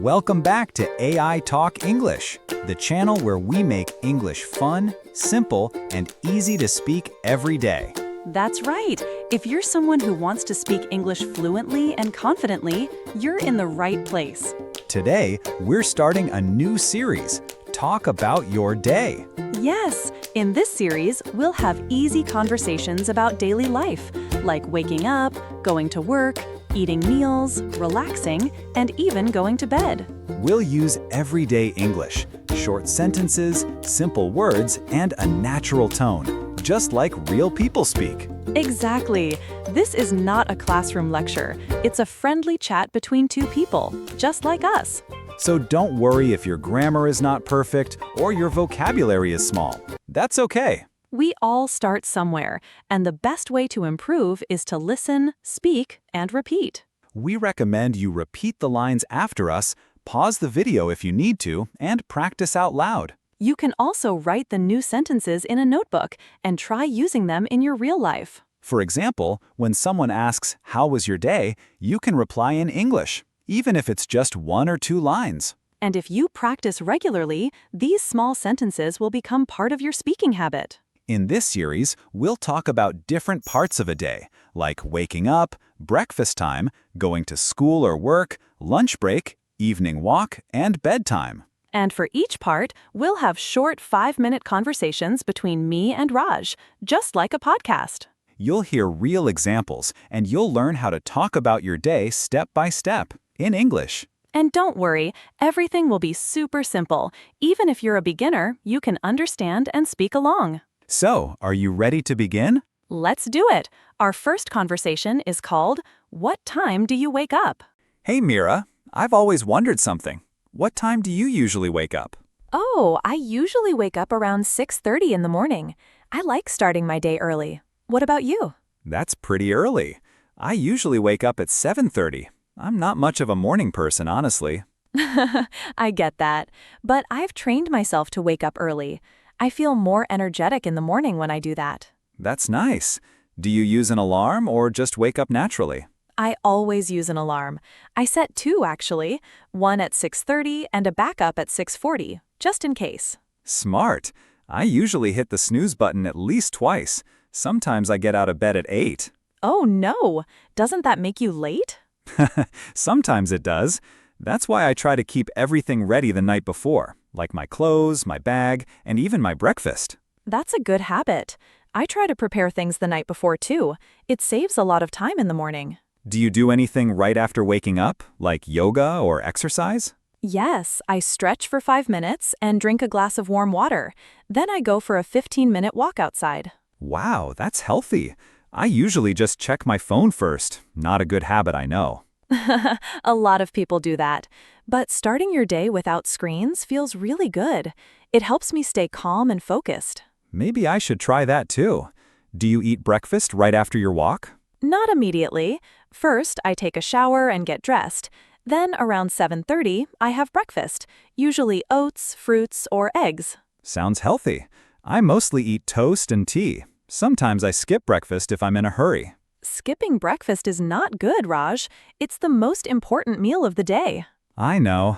Welcome back to AI Talk English, the channel where we make English fun, simple, and easy to speak every day. That's right. If you're someone who wants to speak English fluently and confidently, you're in the right place. Today, we're starting a new series, Talk About Your Day. Yes, in this series, we'll have easy conversations about daily life, like waking up, going to work, eating meals, relaxing, and even going to bed. We'll use everyday English, short sentences, simple words, and a natural tone, just like real people speak. Exactly. This is not a classroom lecture. It's a friendly chat between two people, just like us. So don't worry if your grammar is not perfect or your vocabulary is small. That's okay. We all start somewhere, and the best way to improve is to listen, speak, and repeat. We recommend you repeat the lines after us, pause the video if you need to, and practice out loud. You can also write the new sentences in a notebook and try using them in your real life. For example, when someone asks, "How was your day?" you can reply in English, even if it's just 1 or 2 lines. And if you practice regularly, these small sentences will become part of your speaking habit. In this series, we'll talk about different parts of a day, like waking up, breakfast time, going to school or work, lunch break, evening walk, and bedtime. And for each part, we'll have short 5-minute conversations between me and Raj, just like a podcast. You'll hear real examples, and you'll learn how to talk about your day step by step, in English. And don't worry, everything will be super simple. Even if you're a beginner, you can understand and speak along. So, are you ready to begin? Let's do it. Our first conversation is called, "What time do you wake up?" Hey Mira, I've always wondered something. What time do you usually wake up? Oh, I usually wake up around 6:30 in the morning. I like starting my day early. What about you? That's pretty early. I usually wake up at 7:30. I'm not much of a morning person, honestly. I get that, but I've trained myself to wake up early. I feel more energetic in the morning when I do that. That's nice. Do you use an alarm or just wake up naturally? I always use an alarm. I set 2 actually, one at 6:30 and a backup at 6:40, just in case. Smart. I usually hit the snooze button at least twice. Sometimes I get out of bed at 8. Oh no, doesn't that make you late? Sometimes it does. That's why I try to keep everything ready the night before, like my clothes, my bag, and even my breakfast. That's a good habit. I try to prepare things the night before too. It saves a lot of time in the morning. Do you do anything right after waking up, like yoga or exercise? Yes, I stretch for 5 minutes and drink a glass of warm water. Then I go for a 15-minute walk outside. Wow, that's healthy. I usually just check my phone first. Not a good habit, I know. A lot of people do that. But starting your day without screens feels really good. It helps me stay calm and focused. Maybe I should try that too. Do you eat breakfast right after your walk? Not immediately. First, I take a shower and get dressed. Then, around 7:30, I have breakfast, usually oats, fruits, or eggs. Sounds healthy. I mostly eat toast and tea. Sometimes I skip breakfast if I'm in a hurry. Skipping breakfast is not good, Raj. It's the most important meal of the day. I know.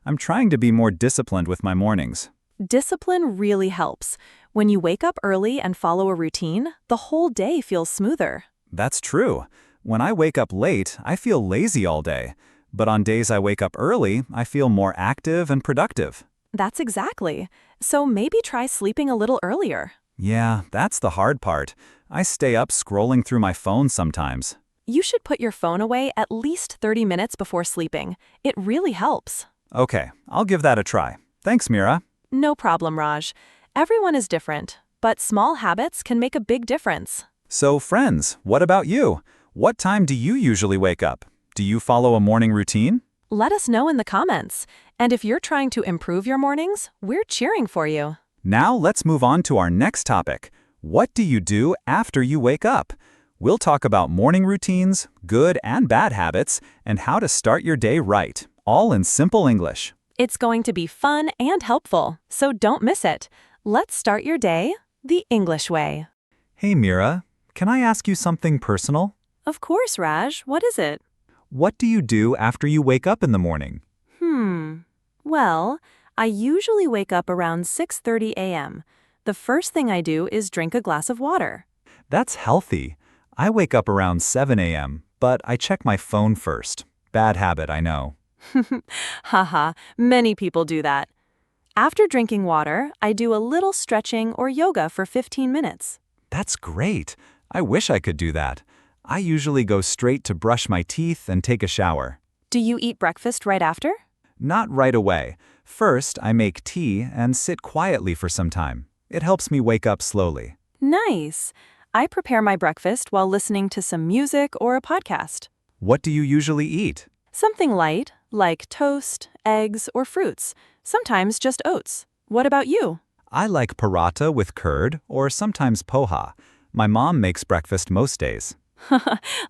I'm trying to be more disciplined with my mornings. Discipline really helps. When you wake up early and follow a routine, the whole day feels smoother. That's true. When I wake up late, I feel lazy all day. But on days I wake up early, I feel more active and productive. That's exactly. So maybe try sleeping a little earlier. Yeah, that's the hard part. I stay up scrolling through my phone sometimes. You should put your phone away at least 30 minutes before sleeping. It really helps. Okay, I'll give that a try. Thanks, Mira. No problem, Raj. Everyone is different, but small habits can make a big difference. So, friends, what about you? What time do you usually wake up? Do you follow a morning routine? Let us know in the comments. And if you're trying to improve your mornings, we're cheering for you. Now let's move on to our next topic. What do you do after you wake up? We'll talk about morning routines, good and bad habits, and how to start your day right, all in simple English. It's going to be fun and helpful, so don't miss it. Let's start your day the English way. Hey Mira, can I ask you something personal? Of course, Raj. What is it? What do you do after you wake up in the morning? Well, I usually wake up around 6:30 a.m. The first thing I do is drink a glass of water. That's healthy. I wake up around 7 a.m., but I check my phone first. Bad habit, I know. Haha, many people do that. After drinking water, I do a little stretching or yoga for 15 minutes. That's great. I wish I could do that. I usually go straight to brush my teeth and take a shower. Do you eat breakfast right after? Not right away. First, I make tea and sit quietly for some time. It helps me wake up slowly. Nice. I prepare my breakfast while listening to some music or a podcast. What do you usually eat? Something light, like toast, eggs, or fruits. Sometimes just oats. What about you? I like paratha with curd or sometimes poha. My mom makes breakfast most days.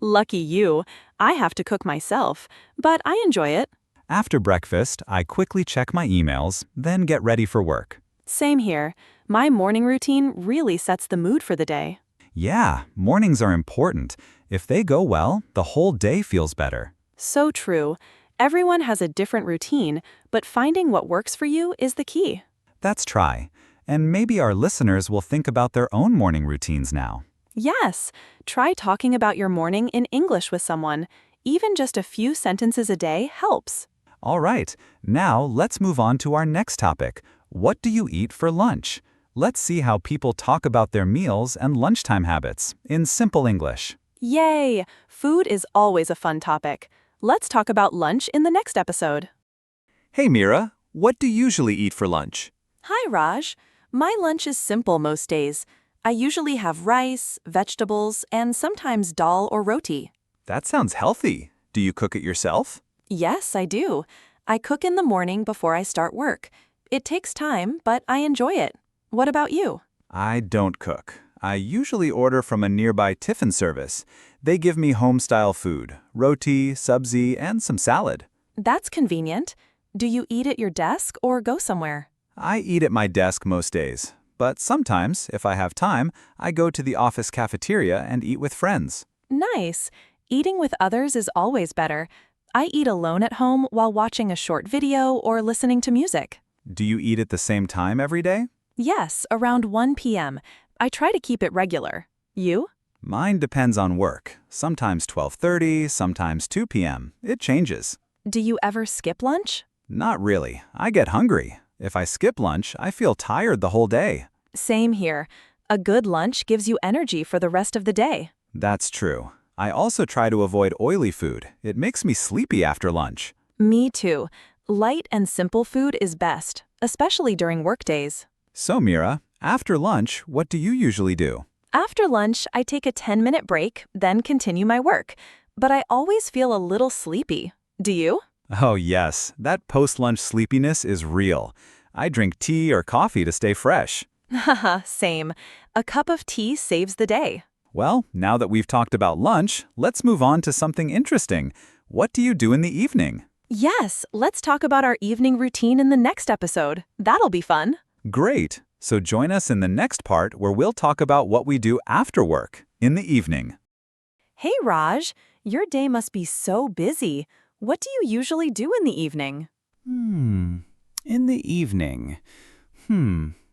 Lucky you. I have to cook myself, but I enjoy it. After breakfast, I quickly check my emails, then get ready for work. Same here. My morning routine really sets the mood for the day. Yeah, mornings are important. If they go well, the whole day feels better. So true. Everyone has a different routine, but finding what works for you is the key. That's try. And maybe our listeners will think about their own morning routines now. Yes, try talking about your morning in English with someone. Even just a few sentences a day helps. All right, now let's move on to our next topic. What do you eat for lunch? Let's see how people talk about their meals and lunchtime habits in simple English. Yay! Food is always a fun topic. Let's talk about lunch in the next episode. Hey Mira, what do you usually eat for lunch? Hi, Raj. My lunch is simple most days. I usually have rice, vegetables, and sometimes dal or roti. That sounds healthy. Do you cook it yourself? Yes, I do. I cook in the morning before I start work. It takes time, but I enjoy it. What about you? I don't cook. I usually order from a nearby tiffin service. They give me home-style food, roti, sabzi, and some salad. That's convenient. Do you eat at your desk or go somewhere? I eat at my desk most days, but sometimes, if I have time, I go to the office cafeteria and eat with friends. Nice. Eating with others is always better. I eat alone at home while watching a short video or listening to music. Do you eat at the same time every day? Yes, around 1 p.m. I try to keep it regular. You? Mine depends on work. Sometimes 12:30, sometimes 2 p.m. It changes. Do you ever skip lunch? Not really. I get hungry. If I skip lunch, I feel tired the whole day. Same here. A good lunch gives you energy for the rest of the day. That's true. I also try to avoid oily food. It makes me sleepy after lunch. Me too. Light and simple food is best, especially during work days. So Mira, after lunch, what do you usually do? After lunch, I take a 10-minute break, then continue my work. But I always feel a little sleepy. Do you? Oh yes, that post-lunch sleepiness is real. I drink tea or coffee to stay fresh. Haha, same. A cup of tea saves the day. Well, now that we've talked about lunch, let's move on to something interesting. What do you do in the evening? Yes, let's talk about our evening routine in the next episode. That'll be fun. Great! So join us in the next part where we'll talk about what we do after work, in the evening. Hey Raj, your day must be so busy. What do you usually do in the evening? In the evening.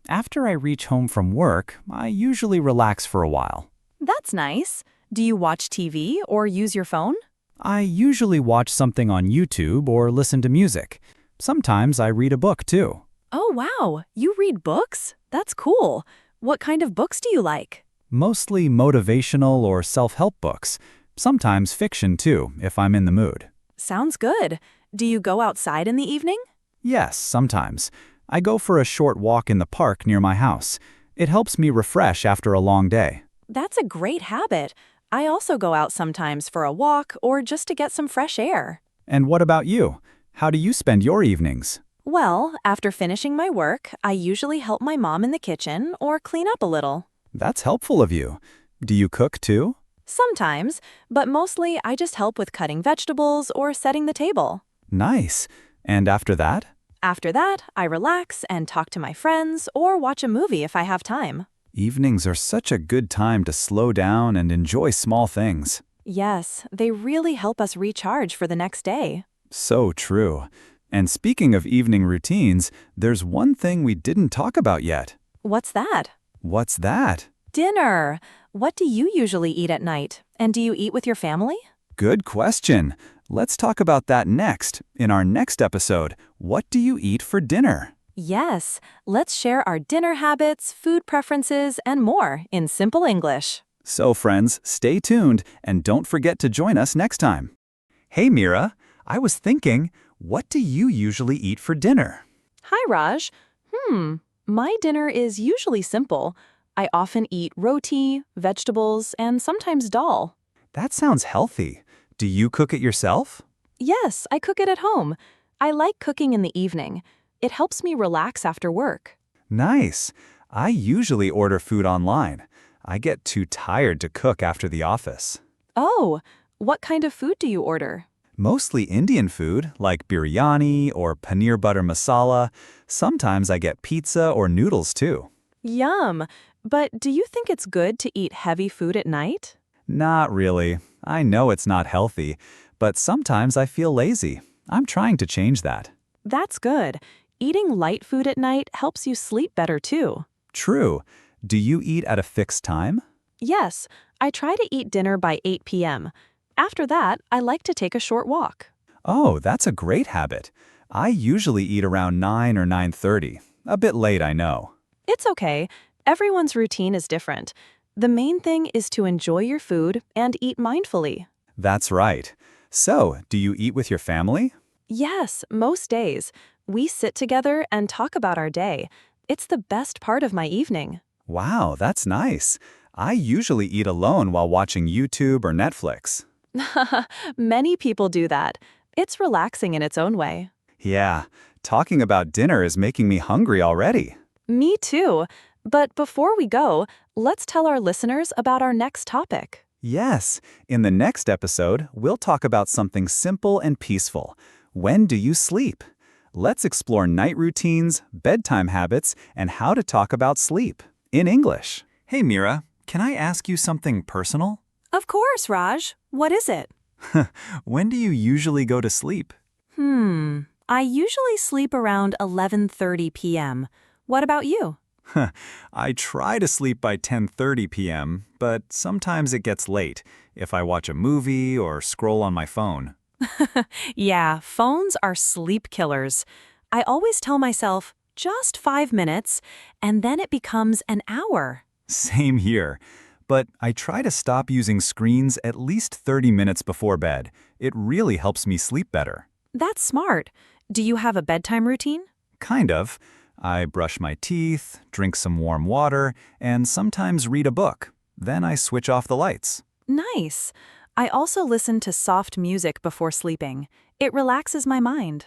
After I reach home from work, I usually relax for a while. That's nice. Do you watch TV or use your phone? I usually watch something on YouTube or listen to music. Sometimes I read a book too. Oh wow, you read books? That's cool. What kind of books do you like? Mostly motivational or self-help books. Sometimes fiction too, if I'm in the mood. Sounds good. Do you go outside in the evening? Yes, sometimes. I go for a short walk in the park near my house. It helps me refresh after a long day. That's a great habit. I also go out sometimes for a walk or just to get some fresh air. And what about you? How do you spend your evenings? Well, after finishing my work, I usually help my mom in the kitchen or clean up a little. That's helpful of you. Do you cook too? Sometimes, but mostly I just help with cutting vegetables or setting the table. Nice. And after that? After that, I relax and talk to my friends or watch a movie if I have time. Evenings are such a good time to slow down and enjoy small things. Yes, they really help us recharge for the next day. So true. And speaking of evening routines, there's one thing we didn't talk about yet. What's that? What's that? Dinner. What do you usually eat at night? And do you eat with your family? Good question. Let's talk about that next. In our next episode, what do you eat for dinner? Yes, let's share our dinner habits, food preferences, and more in simple English. So friends, stay tuned and don't forget to join us next time. Hey Mira, I was thinking, what do you usually eat for dinner? Hi, Raj. My dinner is usually simple. I often eat roti, vegetables, and sometimes dal. That sounds healthy. Do you cook it yourself? Yes, I cook it at home. I like cooking in the evening. It helps me relax after work. Nice. I usually order food online. I get too tired to cook after the office. Oh, what kind of food do you order? Mostly Indian food, like biryani or paneer butter masala. Sometimes I get pizza or noodles too. Yum! But do you think it's good to eat heavy food at night? Not really. I know it's not healthy, but sometimes I feel lazy. I'm trying to change that. That's good. Eating light food at night helps you sleep better too. True. Do you eat at a fixed time? Yes, I try to eat dinner by 8 p.m. After that, I like to take a short walk. Oh, that's a great habit. I usually eat around 9 or 9:30. A bit late, I know. It's okay. Everyone's routine is different. The main thing is to enjoy your food and eat mindfully. That's right. So, do you eat with your family? Yes, most days. We sit together and talk about our day. It's the best part of my evening. Wow, that's nice. I usually eat alone while watching YouTube or Netflix. Many people do that. It's relaxing in its own way. Yeah, talking about dinner is making me hungry already. Me too. But before we go, let's tell our listeners about our next topic. Yes, in the next episode, we'll talk about something simple and peaceful. When do you sleep? Let's explore night routines, bedtime habits, and how to talk about sleep in English. Hey Mira, can I ask you something personal? Of course, Raj. What is it? When do you usually go to sleep? I usually sleep around 11:30 p.m. What about you? I try to sleep by 10:30 p.m., but sometimes it gets late if I watch a movie or scroll on my phone. Yeah, phones are sleep killers. I always tell myself, just 5 minutes, and then it becomes an hour. Same here. But I try to stop using screens at least 30 minutes before bed. It really helps me sleep better. That's smart. Do you have a bedtime routine? Kind of. I brush my teeth, drink some warm water, and sometimes read a book. Then I switch off the lights. Nice. I also listen to soft music before sleeping. It relaxes my mind.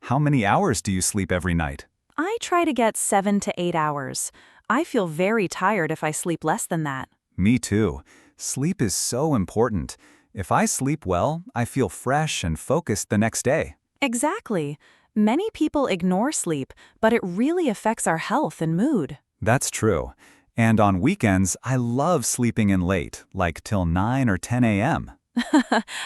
How many hours do you sleep every night? I try to get 7 to 8 hours. I feel very tired if I sleep less than that. Me too. Sleep is so important. If I sleep well, I feel fresh and focused the next day. Exactly. Many people ignore sleep, but it really affects our health and mood. That's true. And on weekends, I love sleeping in late, like till 9 or 10 a.m.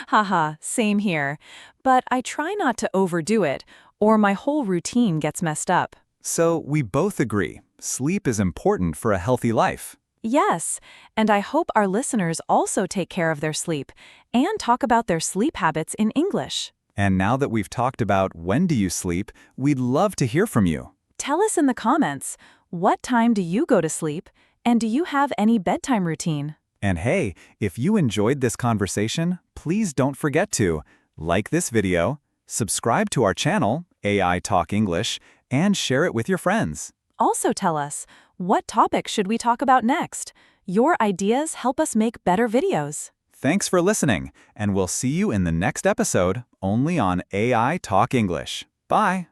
Haha, same here. But I try not to overdo it, or my whole routine gets messed up. So we both agree, sleep is important for a healthy life. Yes, and I hope our listeners also take care of their sleep and talk about their sleep habits in English. And now that we've talked about when do you sleep, we'd love to hear from you. Tell us in the comments, what time do you go to sleep, and do you have any bedtime routine? And hey, if you enjoyed this conversation, please don't forget to like this video, subscribe to our channel, AI Talk English, and share it with your friends. Also tell us, what topic should we talk about next? Your ideas help us make better videos. Thanks for listening, and we'll see you in the next episode, only on AI Talk English. Bye!